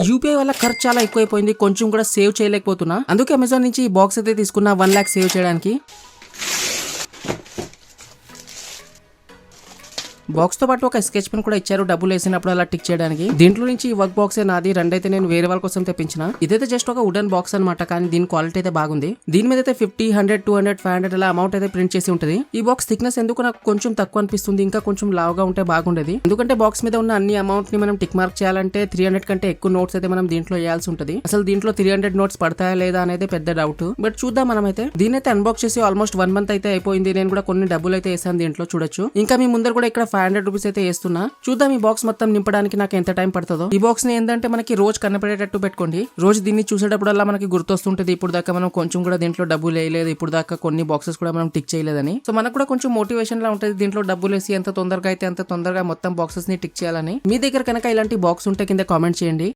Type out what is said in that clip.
UPI వల్ల ఖర్చు చాలా ఎక్కువైపోయింది, కొంచెం కూడా సేవ్ చేయలేకపోతున్నా. అందుకే అమెజాన్ నుంచి ఈ బాక్స్ అయితే తీసుకున్నా 1 lakh సేవ్ చేయడానికి. బాక్స్ తో పాటు ఒక స్కెచ్ పెన్ కూడా ఇచ్చారు, డబ్బులు వేసినప్పుడు అలా టిక్ చేయడానికి. దీంట్లో నుంచి ఈ వర్క్ బాక్స్ నాది, రెండైతే నేను వేరే వాళ్ళ కోసం తెప్పించిన. ఇదైతే జస్ట్ ఒక వుడెన్ బాక్స్ అనమాట, కానీ దీని క్వాలిటీ అయితే బాగుంది. దీని మీద అయితే 50, 100, 200, 500 అలా అమౌంట్ అయితే ప్రింట్ చేసి ఉంటుంది. ఈ బాక్స్ థిక్నెస్ ఎందుకు నాకు కొంచెం తక్కువ అనిపిస్తుంది, ఇంకా కొంచెం లావుగా ఉంటే బాగుండేది. ఎందుకంటే బాక్స్ మీద ఉన్న అన్ని అమౌంట్ ని మనం టిక్ మార్క్ చేయాలంటే 300 కంటే ఎక్కువ నోట్స్ అయితే మనం దీంట్లో వేయాల్సి ఉంటుంది. అసలు దీంట్లో 300 నోట్స్ పడతాయా లేదా అనేది పెద్ద డౌట్. బట్ చూద్దాం మనమైతే. దీనైతే అన్బాక్స్ చేసి ఆల్మోస్ట్ 1 month అయితే అయిపోయింది. నేను కూడా కొన్ని డబ్బులు అయితే వేసాను దీంట్లో, చూడొచ్చు. ఇంకా మీ ముందర కూడా ఇక్కడ 500 రూపీస్ అయితే వేస్తున్నా. చూద్దాం ఈ బాక్స్ మొత్తం నింపడానికి నాకు ఎంత టైం పడుతుందో. ఈ బాక్స్ ని ఏంటంటే మనకి రోజు కనపడేటట్టు పెట్టుకోండి. రోజు దీన్ని చూసేటప్పుడల్లా మనకి గుర్తొస్తుంటది, ఇప్పుడు దాకా మనం కొంచెం కూడా దీంట్లో డబ్బులు వేయలేదు, ఇప్పుడు దాకా కొన్ని బాక్సెస్ కూడా మనం టిక్ చేయలేదని. సో మనకు కూడా కొంచెం మోటివేషన్ లా ఉంటుంది, దీంట్లో డబ్బులు వేసి ఎంత తొందరగా అయితే అంత తొందరగా మొత్తం బాక్సెస్ ని టిక్ చేయాలని. మీ దగ్గర కనుక ఇలాంటి బాక్స్ ఉంటే కింద కామెంట్ చేయండి.